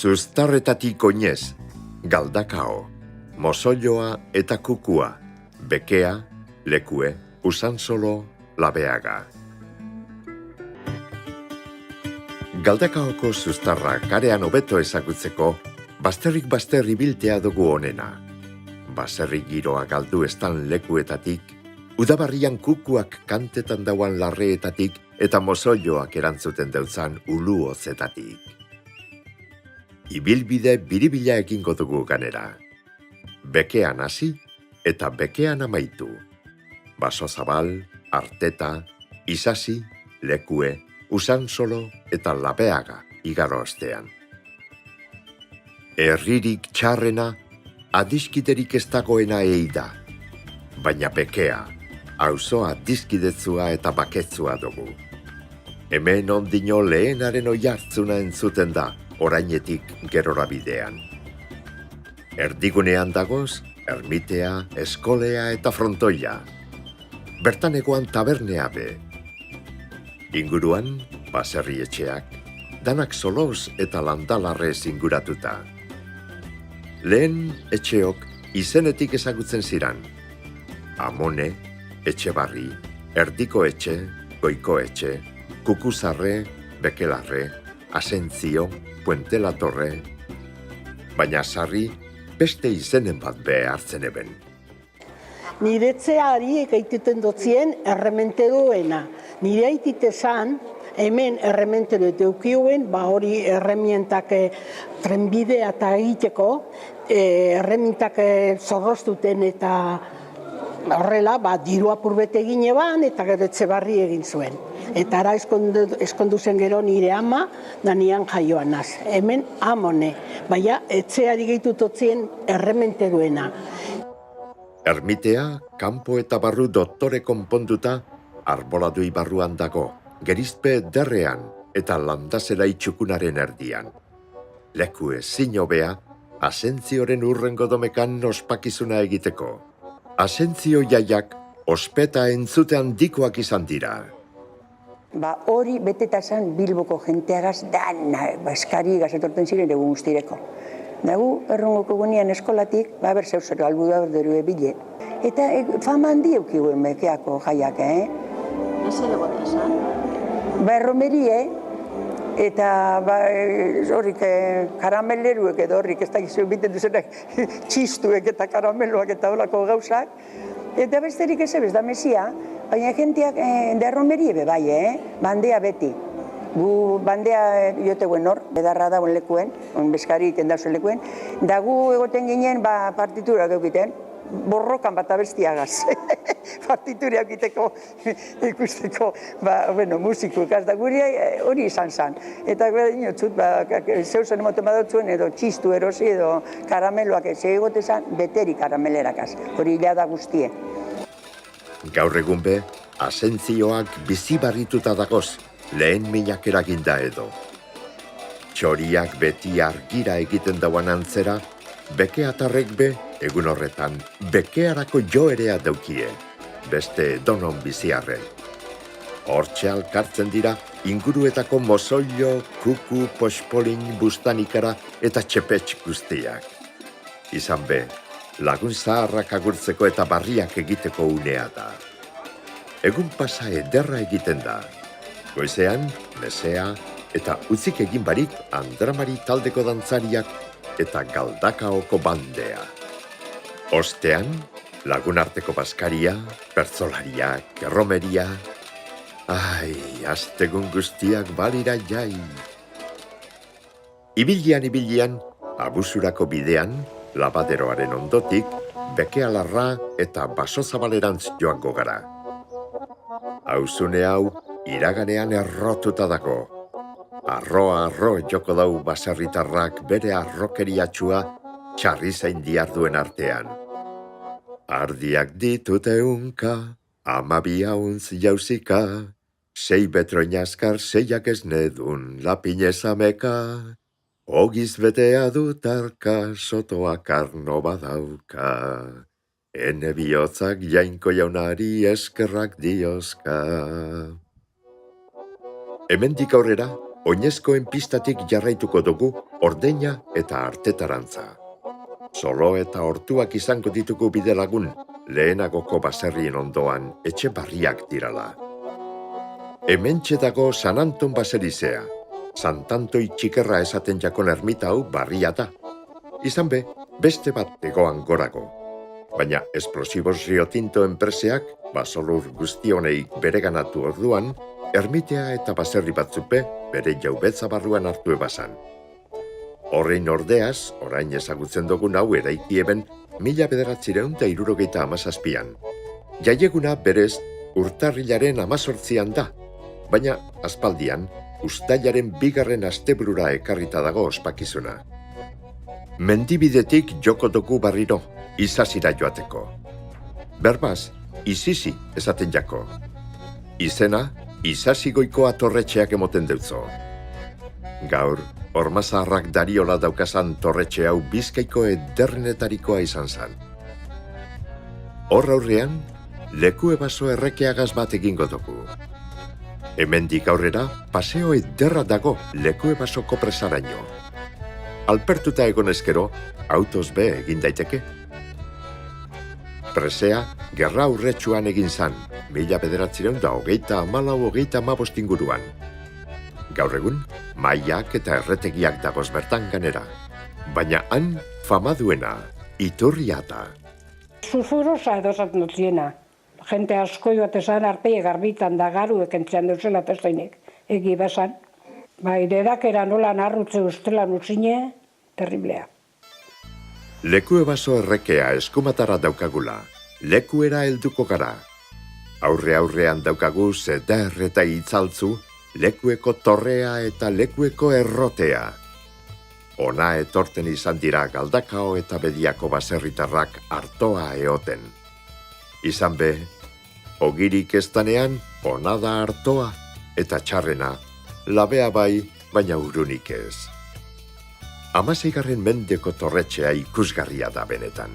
Zuztarretatik oinez, galdakao, mozoioa eta kukua, bekea, lekue, Usansolo, Labeaga. Galdakaoko zuztarra karean hobeto ezagutzeko, bazterrik bazter ibiltea dugu onena. Baserri giroa galdu estan lekuetatik, udabarrian kukuak kantetan dauan larreetatik eta mozoioak erantzuten dautzan uluozetatik. Ibilbide biribila egingo dugu ganera. Bekean hasi eta bekean amaitu. Baso Zabal, Arteta, Isasi, Lekue, Usansolo eta Labeaga igaro ostean. Herririk txarrena, adiskiderik ez dagoena da. Baina bekea, auzoa dizkidetzua eta baketzua dugu. Hemen ondino lehenaren oihartzuna entzuten da, orainetik gerora bidean. Erdigunean dagoz, ermitea, eskolea eta frontoia. Bertan egoan tabernea be. Inguruan, baserri etxeak, danak soloz eta landalarrez inguratuta. Lehen etxeok izenetik ezagutzen ziran. Amone, Etxebarri, Erdiko etxe, Goiko etxe, Kukuzarre, Bekelarre, Asentzio, Puente la Torre, baina sarri beste izenen bat be hartzen eben. Nire etxeari egiten dotzien errementeroena. Nire aitite zan, hemen errementero deukioen, hori erremientak trenbidea eta egiteko, erremintak zorroztuten eta horrela, diru apurbete egin eban eta gero Etxebarri egin zuen. Eta ara eskondu zen gero nire ama, da nian jaioan naz. Hemen Amone, baina etxeari gehitu totzien errementeroena. Ermitea, kanpo eta barru doktore konponduta, arboladui barruan dago, gerizpe derrean eta landazera itxukunaren erdian. Leku ezin hobea, Asentzioren urrengo domekan ospakizuna egiteko. Asentzio jaiak ospeta entzute handikoak izan dira. Hori beteta zen Bilboko jenteagaz dana, eskari gazetorten ziren egun guztireko. Dagu, errongoko gunean eskolatik, ber zeuzero albuda berderu ebile. Eta fama handi eukiguen bekeako jaiak, Zer egote esan? Erromerie, eta horrik karamelleruek edo horrik, ez dakizu biten duzenak txistuek eta karameloak eta holako gauzak. Eta besterik ez ebez da mesia, baina jenteak derromerie be bai, bandea beti. Gu bandea joteguen hor, bedarra dauen lekuen, bezkari iten dauen lekuen, da gu egoten ginen partiturak eukiten, borrokan bat abestiagaz. Partituria eukiteko ikusteko musikukaz, da guri hori izan zen. Eta inotzut, zeusen emoten badotzuen edo txistu erosi edo karameloak ez egote zen, beteri karamelerakaz. Hori hila da guztie. Gaur egun be, Asentzioak bizi barrituta dagoz, lehen minak eraginda edo. Txoriak beti argira egiten dauan antzera, bekeatarrek be, egun horretan, bekearako joerea daukie, beste donon biziarren. Hortxe alkartzen dira, inguruetako mozoio, kuku, pospolin, bustanikara eta txepetx guztiak. Izan be, lagun zaharrak agurtzeko eta barriak egiteko unea da. Egun pasa ederra egiten da. Goizean, mesea eta utzik egin barik Andramari taldeko dantzariak eta Galdakaoko bandea. Ostean, lagunarteko baskaria, pertzolariak, erromeria. Ai, astegun guztiak balira jai. Ibilian, abusurako bidean, labaderoaren ondotik, Bekealarra eta Baso Zabalerantz joango gara. Auzune hau, iraganean errotuta dago. Arro joko dau baserritarrak bere arrokeriatxua txarri zain diarduen artean. Ardiak ditut eunka, 12 auntz jauzika, 6 betroinazkar 6ak ez nedun lapinezameka, ogiz betea dutarka sotoak arno badauka. Ene bihotzak jainko jaunari eskerrak diozka. Hemendik aurrera, oinezkoen pistatik jarraituko dugu Ordeina eta Artetarantza. Solo eta Hortuak izango ditugu bidelagun, lehenagoko baserrien ondoan etxe barriak dirala. Hementxe dago San Anton baserizea. Santantoi txikerra esaten jakon ermita hau barria da. Izan be, beste bat egoan gorago. Baina Esplosibos Rio Tinto enpreseak, basolur guztionei bereganatu orduan, ermitea eta baserri batzupe bere jaubetza barruan hartu ebasan. Horrein ordeaz, orain ezagutzen dugun hau eraiki eben 1967an. Jaieguna berez urtarrilaren 18an da, baina aspaldian uztailaren 2. asteburura ekarrita dago ospakizuna. Mendibidetik joko dugu barriro, Izazira joateko. Berbaz, Izizi esaten jako. Izena, Izazigoikoa torretxeak emoten deutzo. Gaur, Ormazaharrak dariola daukazan torretxe hau Bizkaiko ederrenetarikoa izan zan. Hor aurrean, leku ebaso errekeagaz bat egingo dugu. Hemendik aurrera, paseo ederra dago leku ebasoko presaraino. Alpertuta egon ezkero, autoz be egin daiteke. Presea, gerra aurretsuan egin zan, 1934-35 inguruan. Gaur egun, mailak eta erretegiak dagoz bertan ganera. Baina han, fama duena, iturria da. Susurrosa edo esaten dutziena. Jente asko joatezan arpeie garbitan da garuek entzean duzela testainek. Egi besan. Bai, dedakera nola narrutze ustelan utzine, terriblea. Leku ebaso errekea eskumatara daukagula. Lekuera helduko gara. Aurrean daukagu zeder eta itzaltzu, lekueko torrea eta lekueko errotea. Ona etorten izan dira Galdakao eta Bediako baserritarrak artoa eoten. Izan be, ogirik estanean, ona da artoa eta txarrena, labea bai, baina urunik ez. 16. mendeko torretxea ikusgarria da benetan.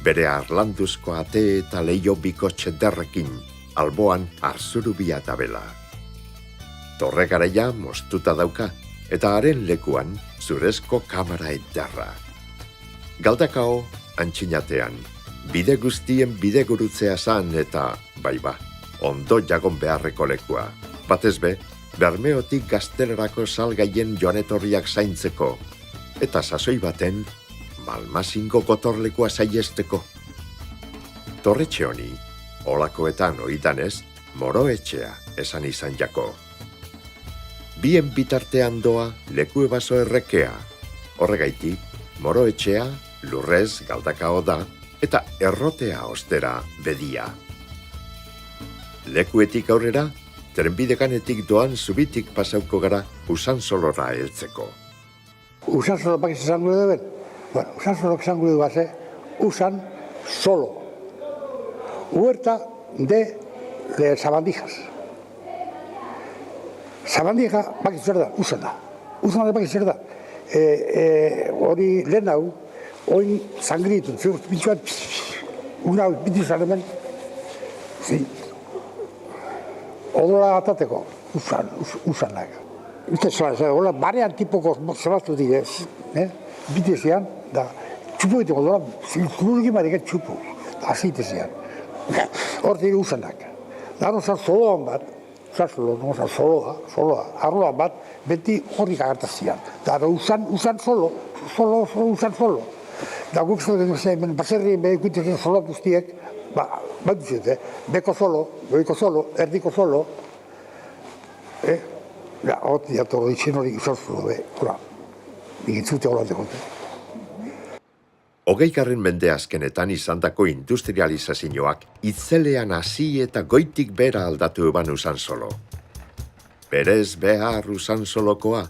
Bere harlanduzko ate eta leio bikotxe derrekin, alboan arzurubia tabela. Torre garaia moztuta dauka, eta haren lekuan zurezko kamara ederra. Galdakao, antxinatean, bide guztien bidegurutzea zan eta, baiba, ondo jagon beharreko lekua. Batez be, Bermeotik Gaztelerako salgaien joanetorriak zaintzeko, eta sasoi baten, Malmasingo gotorlekua saiesteko. Torretxe honi, olakoetan oidanez, Moroetxea esan izan jako. Bien bitartean doa leku ebaso errekea. Horregaitik, Moroetxea, lurrez Galdakao da, eta errotea ostera Bedia. Lekuetik aurrera, trenbideganetik doan zubitik pasauko gara Usansolora heltzeko. Usansolo bakiz esango du ben? Bueno, Usansolo esango du base, Usan solo. Huerta de Sabandijas. Sabandija bakiz zer da, Usan da. Usan da bakiz zer da. Hori lehen hau, oin zangritu, pintxuan, una hau bitizan hemen, odola atateko, Usanak. Hola, barean tipoko zebaztu dire, bitizean, da, txupu egiteko dola, zilurgin badik txupu, da, azeitezean. Hor dire Usanak. Da, nozan zoloan bat, zoloa, arloan bat, beti horrik agartazian. Da, Usan solo. Da, guk zoten, baserri behikuitezen zoloa guztiek, bat duzete, beko solo, goiko solo, erdiko solo, hot diatorro ditzen hori Usan solo, hola, digitzute hola dekote. 20. mende azkenetan izandako industrializazioak itzelean hasi eta goitik bera aldatu eban Usansolo. Berez behar Usansolokoa,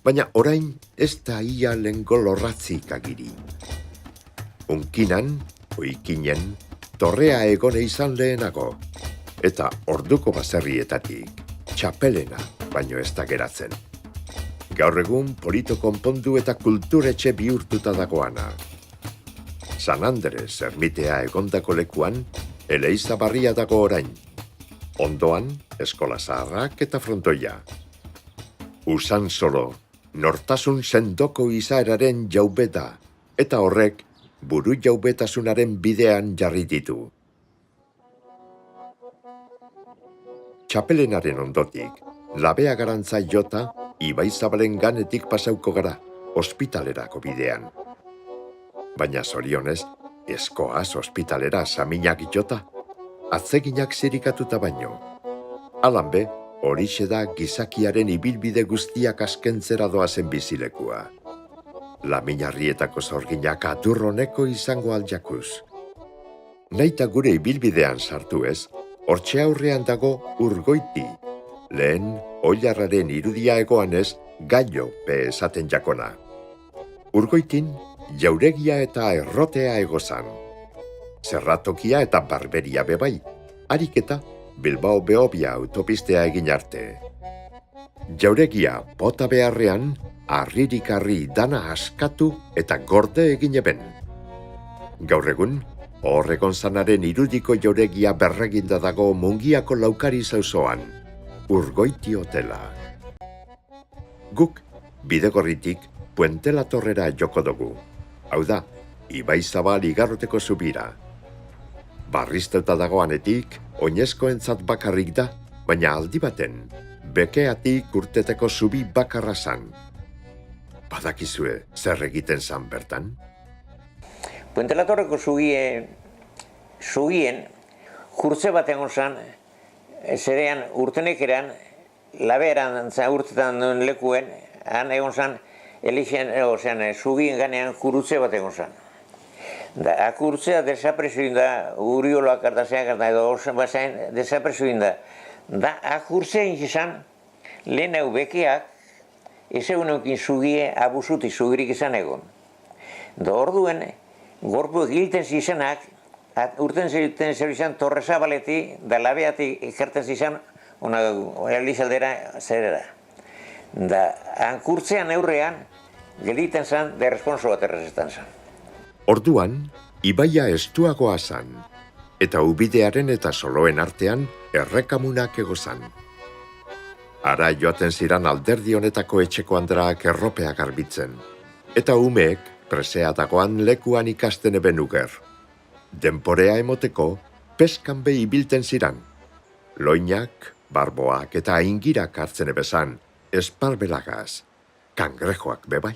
baina orain ez da ia lengo lorratzik agiri. Unkinan, oikinen, torrea egone izan lehenago, eta orduko baserrietatik, txapelena baino ez da geratzen. Gaur egun polito konpondu eta kulturetxe bihurtuta dagoana. San Andres ermitea egondako lekuan, Eleiza barria dago orain. Ondoan, eskola zaharrak eta frontoia. Usan solo, nortasun sendoko izaeraren jaubeta, eta horrek buru jaubetasunaren bidean jarri ditu. Txapelenaren ondotik, labea garantza jota, Ibai Zabalen ganetik pasauko gara, ospitalerako bidean. Baina zorionez, eskoaz ospitalera saminak jota, atzeginak zirikatuta baino. Alan be, horixe da gizakiaren ibilbide guztiak askentzera doazen bizilekua. Laminarrietako zorginak adurroneko izango aljakuz. Naita gure ibilbidean sartu ez, hortxe aurrean dago Urgoiti, lehen oilarraren irudia egoanez gailo be esaten jakona. Urgoitin, jauregia eta errotea egozan. Zerratokia eta barberia bebai, harik eta Bilbao Behobia autopistea egin arte. Jauregia bota beharrean, arririk arri dana askatu eta gorde egin eben. Gaur egun, Horregon zanaren irudiko jauregia berreginda dago Mungiako Laukari zauzoan, Urgoiti hotela. Guk, bidegorritik, Puente la Torrera joko dugu. Hau da, Ibai Zabal igarroteko zubira. Barrizteuta dagoanetik, oinezkoentzat bakarrik da, baina aldi baten, bekeatik urteteko zubi bakarra zan. Badakizue, zer egiten zan bertan? Puente la Torreko zugien jurtze bat egon zan, zerean urtenek eran, laberan urtetan duen lekuen, han egon zan, zugien ganean jurutze bat egon zan. Akurtzea desapresuin da, urioloak artazeak edo bazain desapresuin da. Akurtzea izan, lehen hau bekeak, ez egun eukin zugie abusuti zugirik izan egon. Orduen, gorpu egilten zizenak, urten zer izan Torre Zabaleti, da labeati ikerten zizan, elizaldera zerera. Ankurtzean aurrean, geliten zan, de responso bat errezetan zan. Orduan, ibaia estuagoa zan, eta ubidearen eta soloen artean errekamunak egozan. Ara joaten ziran alderdi honetako etxeko andrak erropea garbitzen, eta umeek presea dagoan lekuan ikasten eben uger. Denporea emoteko, peskan behi ibilten ziran. Loinak, barboak eta aingirak hartzen ebezan, esparbelagaz, kangrejoak bebai.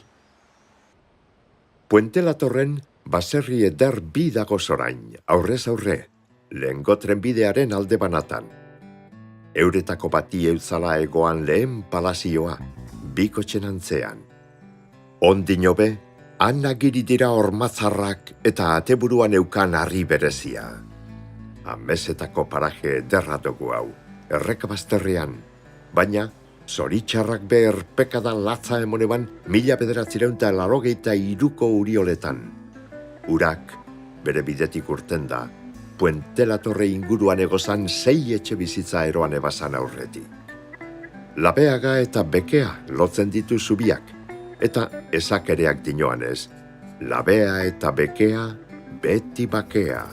Puente la Torren baserri eder bi dago zorain, aurrez aurre, lehengo trenbidearen alde banatan. Euretako bati eutzala egoan lehen palazioa, bikotxen antzean. Ondino be, han agiri dira ormatzarrak eta ateburuan eukan harri berezia. Amesetako paraje ederra dugu hau, errekabazterrean, baina zoritxarrak be erpekadan latza emoneban 1983ko urioletan. Urak, bere bidetik urten da, Puente la Torre inguruan egozan 6 etxe bizitza eroan ebazan aurretik. Labeaga eta bekea lotzen ditu zubiak, eta ezakereak dinoanez, labea eta bekea beti bakea.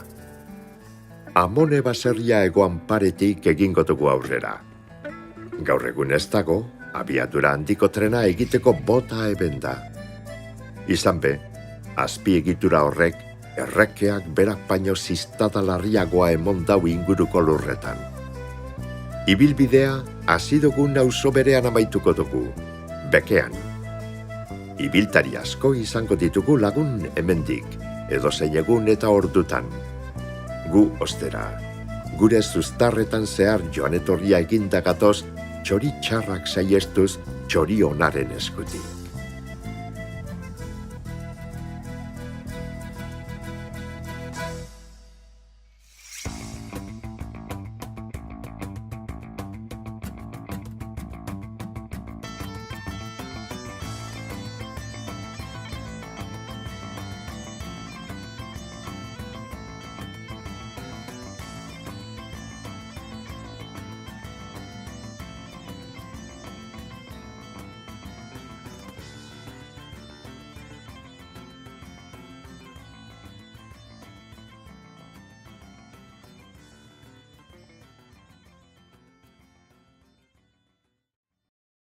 Amone baserria egoan paretik egingo dugu aurrera. Gaur egun ez dago, abiadura handiko trena egiteko bota eben da. Izan be, azpiegitura horrek, errekeak berak baino ziztada larriagoa emon dau inguruko lurretan. Ibilbidea, hasi dugun auzo berean amaituko dugu, bekean. Ibiltari asko izango ditugu lagun hemendik, edozein egun eta ordutan. Gu ostera, gure zuztarretan zehar joan etorria egindagatoz, txori txarrak saiestuz txori onaren eskuti.